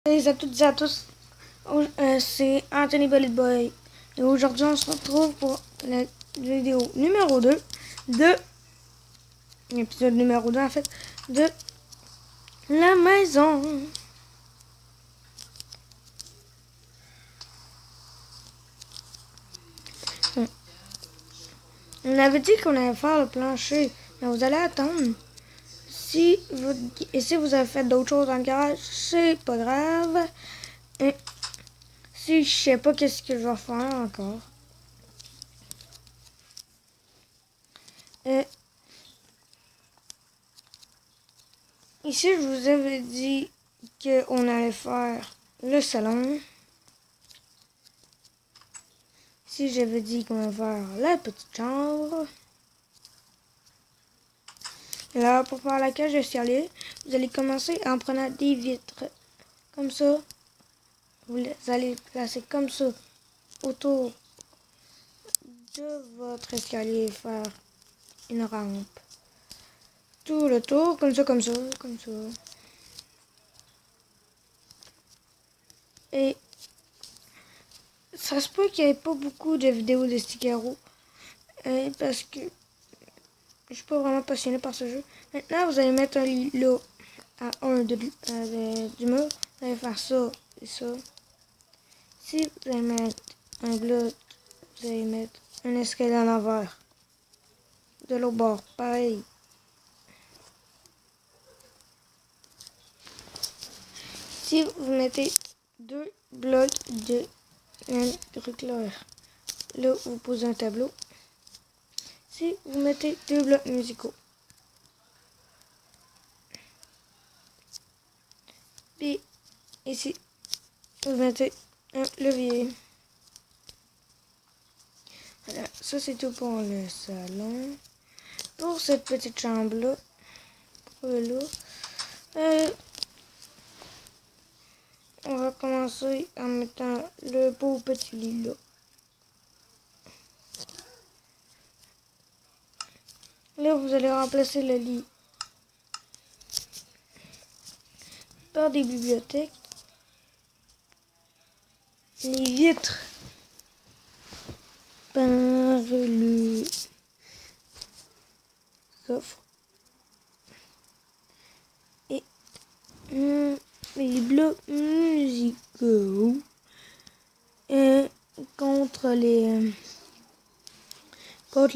Salut à toutes et à tous, c'est Anthony Bullet Boy et aujourd'hui on se retrouve pour la vidéo numéro 2 de l'épisode numéro 2 en fait de la maison. On avait dit qu'on allait faire le plancher, mais vous allez attendre. Si vous avez fait d'autres choses dans le garage, c'est pas grave. Et si je sais pas qu'est-ce que je vais faire encore. Ici, je vous avais dit qu'on allait faire le salon. Ici, j'avais dit qu'on allait faire la petite chambre. Et là, pour faire la cage d'escalier, vous allez commencer en prenant des vitres. Comme ça. Vous allez placer comme ça autour de votre escalier et faire une rampe. Tout le tour, comme ça, comme ça, comme ça. Et ça se peut qu'il n'y ait pas beaucoup de vidéos de Stickeroo. Parce que je suis pas vraiment passionné par ce jeu. Maintenant, vous allez mettre un lit là à du mur. Vous allez faire ça et ça. Si vous allez mettre un bloc, vous allez mettre un escalier en l'envers. De l'autre bord, pareil. Si vous mettez deux blocs de clair, là vous posez un tableau. Si vous mettez deux blocs musicaux, puis ici vous mettez un levier. Voilà, ça c'est tout pour le salon. Pour cette petite chambre là, on va commencer en mettant le beau petit lit là. Là, vous allez remplacer le lit par des bibliothèques. Les vitres par le coffre. Et les blocs musicaux contre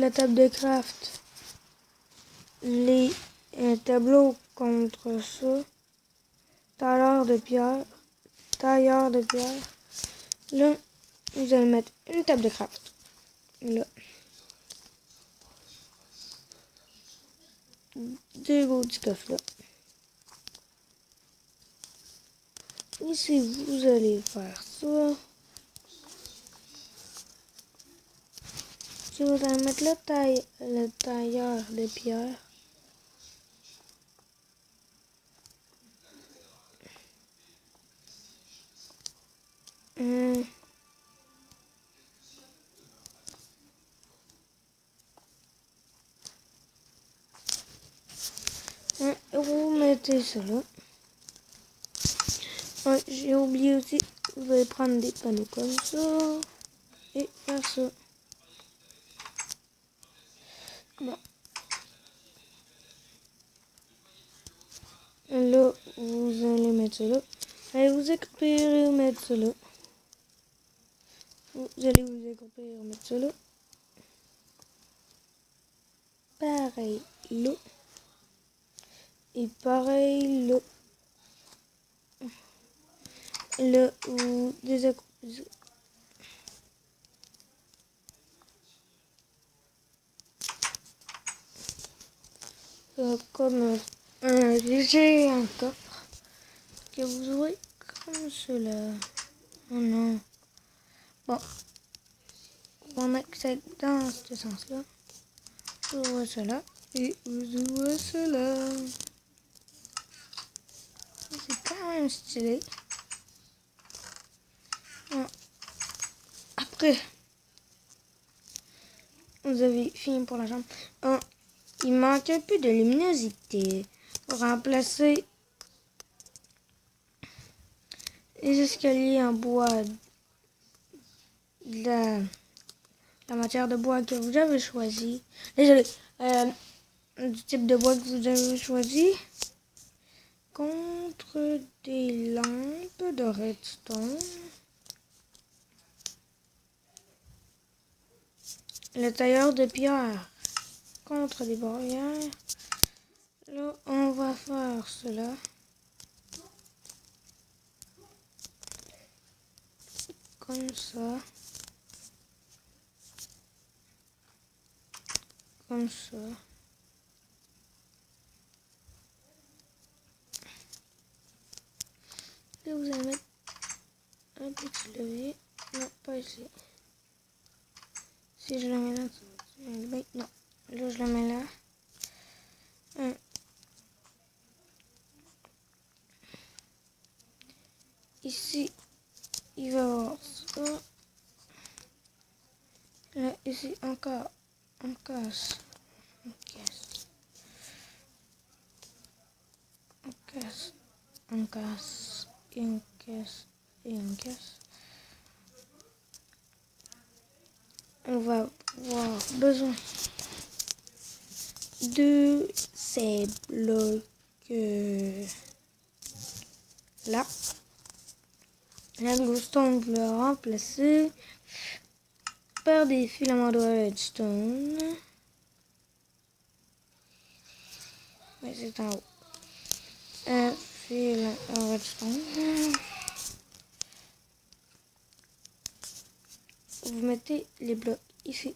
la table de craft. Les tableaux contre ça. Tailleur de pierre. Là, vous allez mettre une table de craft. Là. Deux beaux petits coffres là. Ici, vous allez faire ça. Si vous allez mettre le tailleur de pierre. Vous mettez ça là. Ouais, j'ai oublié aussi, vous allez prendre des panneaux comme ça et faire ça. Bon. Là, vous allez mettre ça là. Allez vous écouper et mettre ça là. Vous allez vous écouper et remettre ça là. Pareil là. Et pareil là. Là, vous désaccroupez. Comme un léger coffre que vous ouvrez comme cela. Oh non. Bon, on accède dans ce sens-là. Vous ouvrez cela et vous ouvrez cela. C'est quand même stylé. Bon. Après, vous avez fini pour la chambre. Il manque un peu de luminosité pour remplacer les escaliers en bois, de la matière de bois que vous avez choisi. Désolé, du type de bois que vous avez choisi. Contre des lampes de redstone. Le tailleur de pierre contre des barrières. Là, on va faire cela. Comme ça. Comme ça. Et vous allez mettre un petit levier. Non, pas ici. Si je le mets là, non. Là, je le mets là. Ici, il va y avoir ça. Là, ici, encore. On casse. On casse. On casse. On casse. Et on casse. Et on casse. On va avoir besoin de ces blocs là. La glowstone, je vais remplacer par des filaments de redstone. Mais c'est en haut. Un fil en redstone. Vous mettez les blocs ici.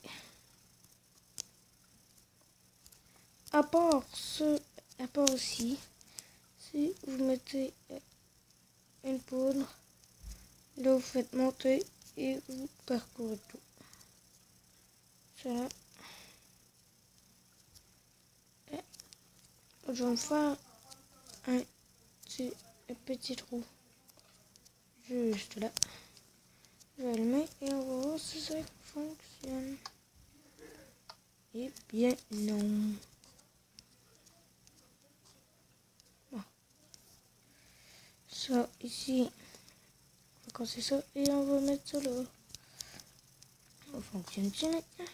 À part ici, si vous mettez une poudre, là vous faites monter et vous parcourez tout. Cela. Je vais me faire un petit trou juste là. Je vais allumer et on va voir si ça fonctionne. Eh bien non. Bon. Ça ici, on va casser ça et on va mettre ça là. Ça fonctionne-t-il maintenant?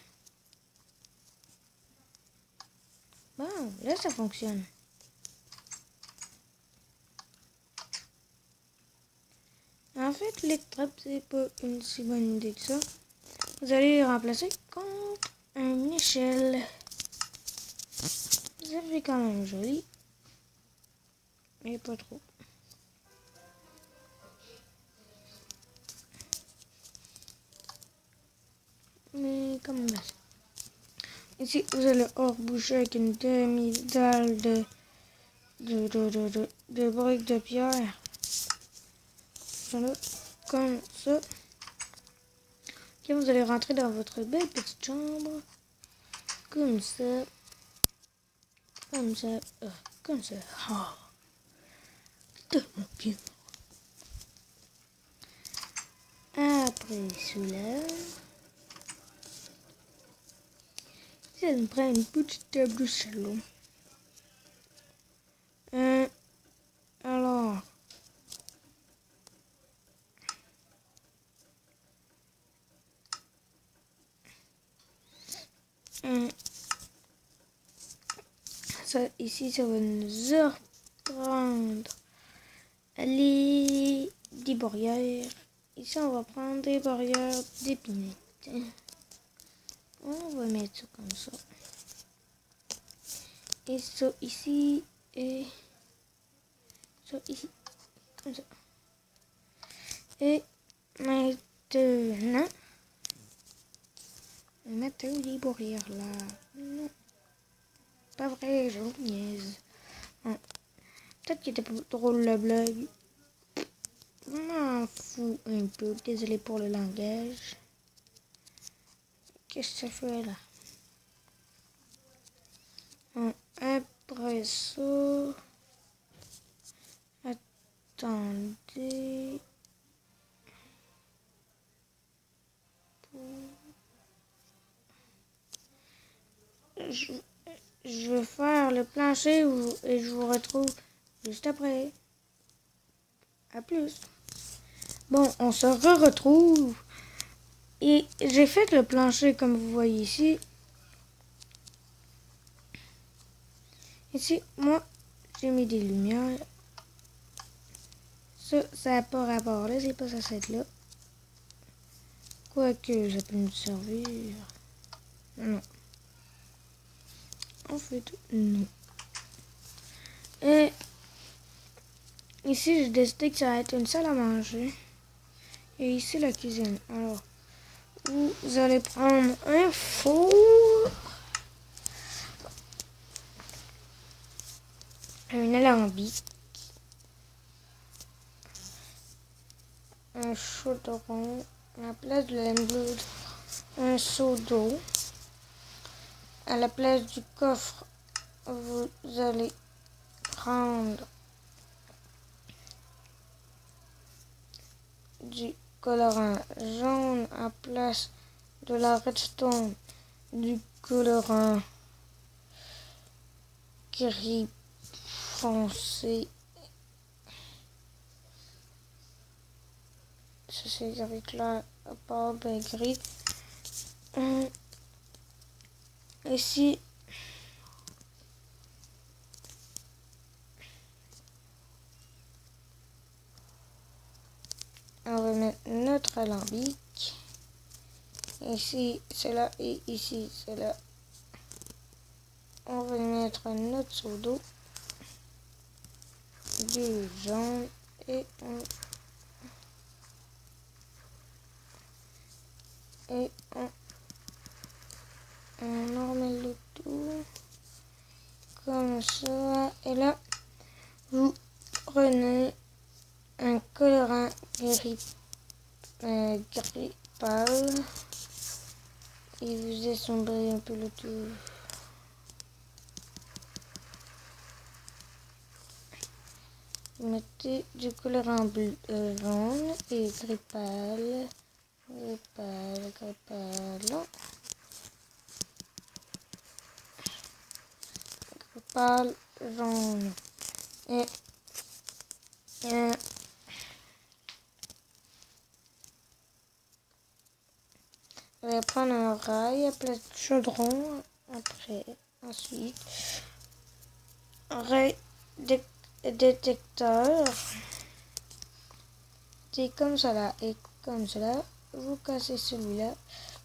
Bon, là ça fonctionne. En fait, les trappes, c'est pas une si bonne idée que ça. Vous allez les remplacer contre une échelle. Ça fait quand même joli. Mais pas trop. Mais quand même assez. Ici, vous allez reboucher avec une demi-dalle de briques de pierre. Voilà, comme ça. Et vous allez rentrer dans votre belle petite chambre. Comme ça. Comme ça. Comme ça. Oh, tellement bien. Après cela, ça me prend une petite table de salon. Alors, ça, ici, ça va nous reprendre des barrières. Ici, on va prendre des barrières d'épinettes. On va mettre ça comme ça. Et ça ici, et ça ici, comme ça. Et maintenant, on va mettre les barrières là. Non, pas vrai, je vous niaise. Peut-être qu'il était pas drôle la blague. Je m'en fous un peu. Désolé pour le langage. Qu'est-ce que ça fait là? Après ça... Attendez... Je vais faire le plancher et je vous retrouve juste après. À plus. Bon, on se retrouve. Et j'ai fait le plancher comme vous voyez ici. Ici, moi, j'ai mis des lumières. Ça n'a pas rapport là, c'est pas ça cette là. Quoique, ça peut nous servir. Non. En fait, non. Et ici, j'ai décidé que ça va être une salle à manger. Et ici, la cuisine. Alors, vous allez prendre un four, un alambic, un chaudron, à la place de l'emblée, un seau d'eau. À la place du coffre, vous allez prendre du colorant jaune à place de la redstone, du colorant gris foncé. Ça c'est gris clair, à part gris. Ici, on va mettre notre alambic. Ici, cela et ici, cela. On va mettre notre seau d'eau, du jaune et on normale le tout comme ça. Et là, vous prenez un colorant gris pâle et vous assombrez un peu le tout. Vous mettez du colorant bleu, jaune et gris pâle, gris pâle, gris pâle, gris pâle, jaune. Et on va prendre un rail à place de chaudron après. Ensuite, un rail détecteur. C'est comme cela et comme cela. Vous cassez celui-là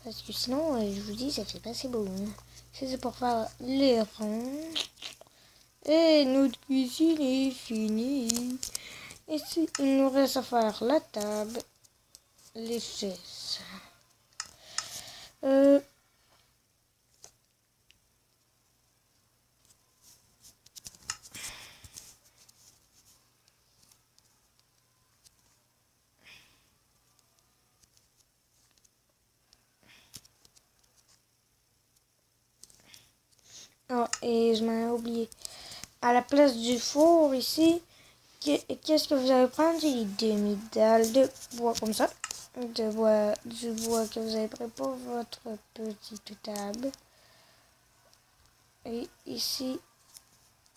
parce que sinon, je vous dis, ça fait pas si beau. Hein. C'est pour faire les ronds. Et notre cuisine est finie. Ici, il nous reste à faire la table, les chaises. Oh, et je m'en ai oublié. À la place du four ici, qu'est-ce que vous allez prendre? Des demi-dalles de bois comme ça. Du bois que vous avez pris pour votre petite table. Et ici,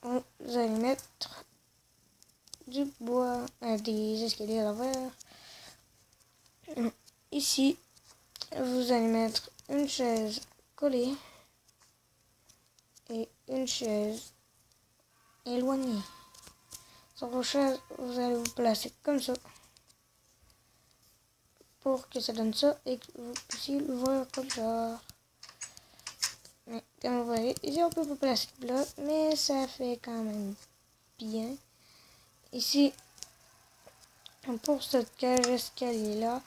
vous allez mettre du bois, des escaliers à l'envers. Ici, vous allez mettre une chaise collée et une chaise éloignée. Sur vos chaises, vous allez vous placer comme ça pour que ça donne ça et que vous puissiez le voir comme ça. Mais comme vous voyez, ici on peut pas placer de bloc, mais ça fait quand même bien. Ici, pour cette cage escalier là,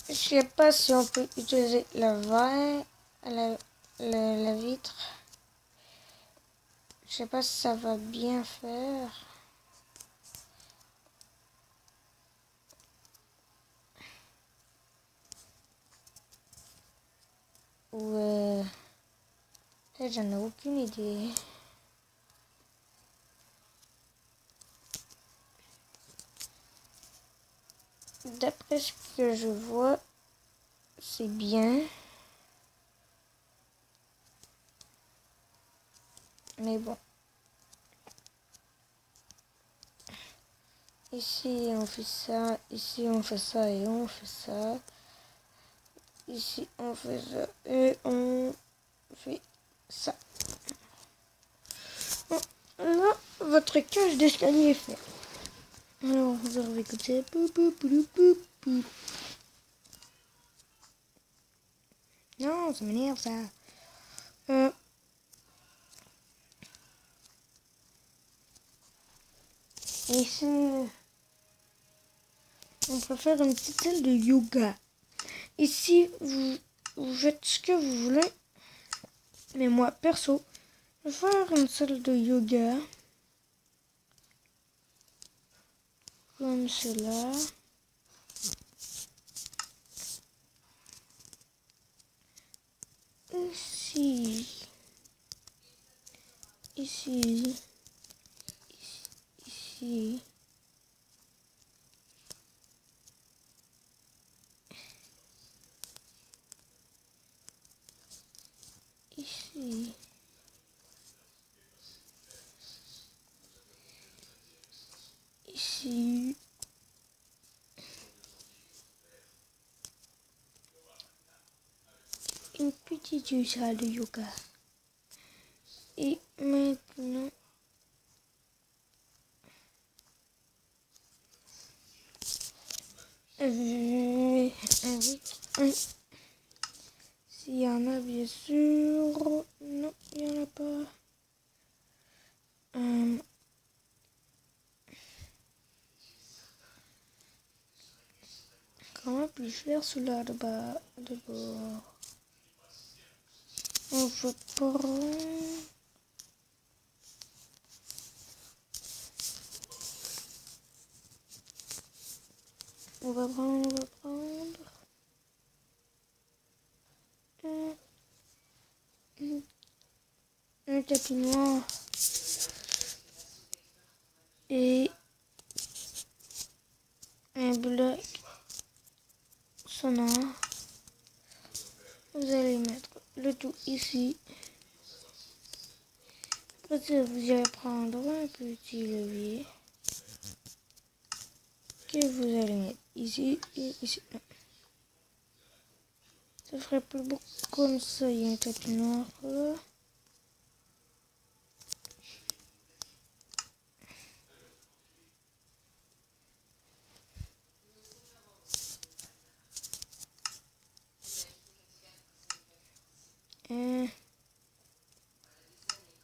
je sais pas si on peut utiliser le verre, la vitre. Je sais pas si ça va bien faire. Ou j'en ai aucune idée. D'après ce que je vois, c'est bien. Mais bon. Ici, on fait ça. Ici, on fait ça et on fait ça. Ici, on fait ça et on fait ça. Bon, là, votre cage d'escalier est faite. Alors, vous arrivez comme ça. Non, ça m'énerve ça. Ici, on peut faire une petite salle de yoga. Ici, vous faites ce que vous voulez. Mais moi, perso, je vais faire une salle de yoga. Comme cela. Ici. Ici. Ici. Ici. Ici. Une petite salle de yoga. Et maintenant, avec s'il y en a bien sûr, non, il n'y en a pas. Comment puis-je faire cela de bas d'abord? On va prendre. On va prendre un tapis noir et un bloc sonore. Vous allez mettre le tout ici. Après, vous allez prendre un petit levier que vous allez mettre ici et ici. Ça ferait plus beau comme ça. Il y a un tapis noir là.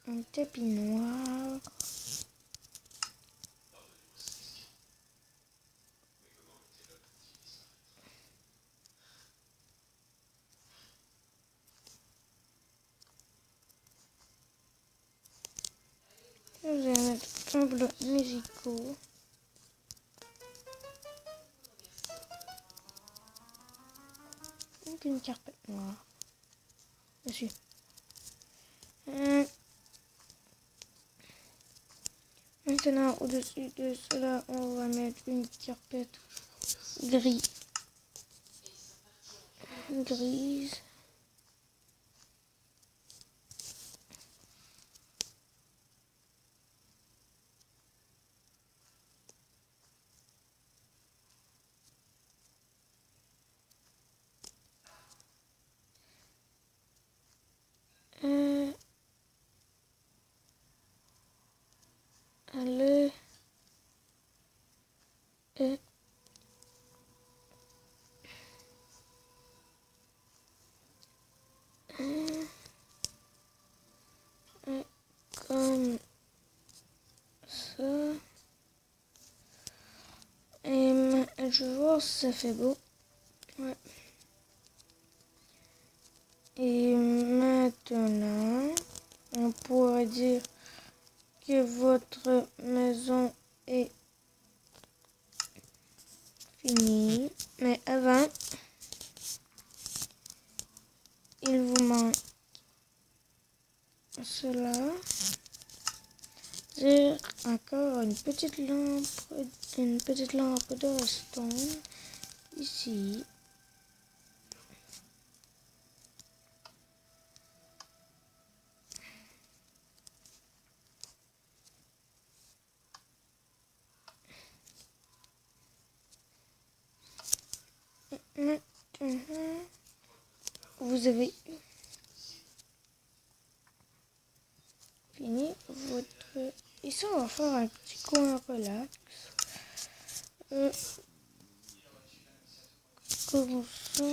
Un tapis noir. Vous allez mettre un bloc musicaux. Donc une carpette noire. Dessus. Maintenant, au-dessus de cela, on va mettre une carpette grise. Allez. Comme ça. Et je vais voir si ça fait beau. Ouais. Et maintenant, on pourrait dire que votre maison est finie. Mais avant, il vous manque cela. C'est encore une petite lampe de redstone ici. Maintenant, vous avez fini votre... Ici, on va faire un petit coin relax. Comme ça.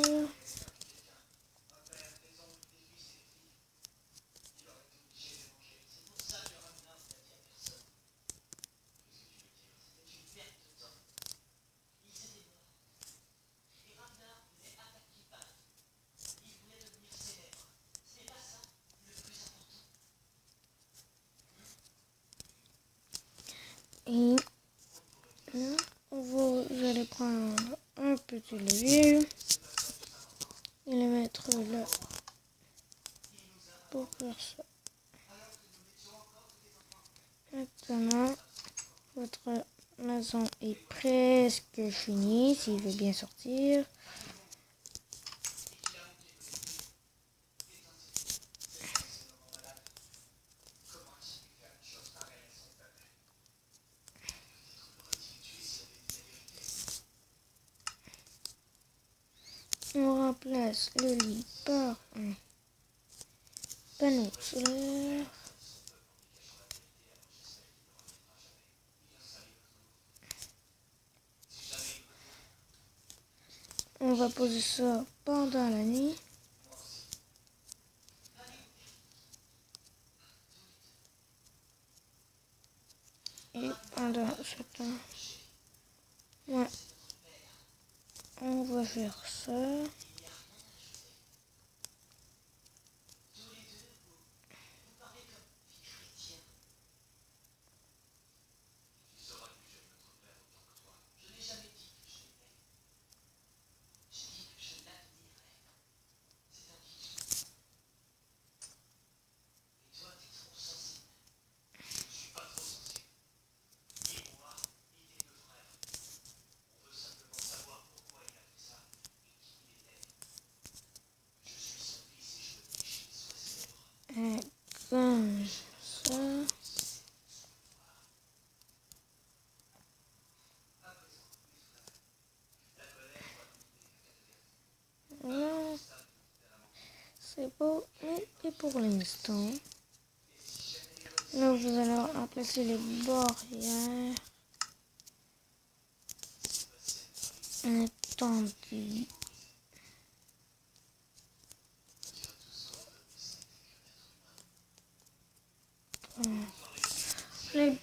Et là, vous allez prendre un petit levier et le mettre là pour faire ça. Maintenant, votre maison est presque finie, s'il veut bien sortir. On remplace le lit par un panneau solaire. On va poser ça pendant la nuit. Et pendant ce temps, ouais, on va faire ça. Comme ça. Là, c'est beau, mais et pour l'instant, là vous allez remplacer les barrières. Attendez. Les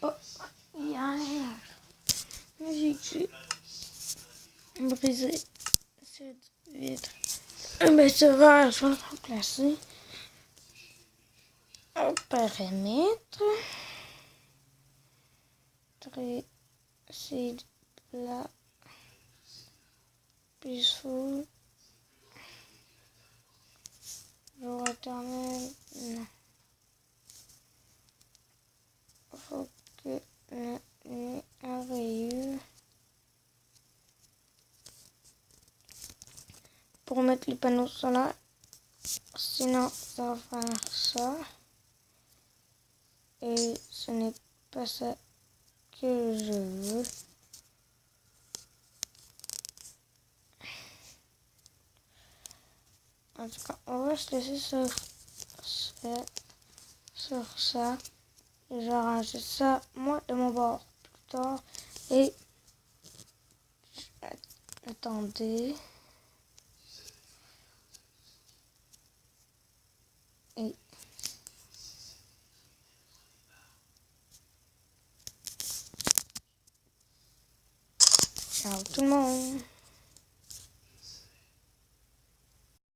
barrières. J'ai brisé cette vitre. Mais ce verre, je vais le remplacer. Un paramètre. C'est plat. Peaceful. Jour éternel. Non. Faut que la nuit arrive. Pour mettre les panneaux solaires. Sinon, ça va faire ça. Et ce n'est pas ça que je veux. En tout cas, on va se laisser sur ça. Et je vais ranger ça, moi, de mon bord plus tard. Et attendez. Et ciao tout le monde.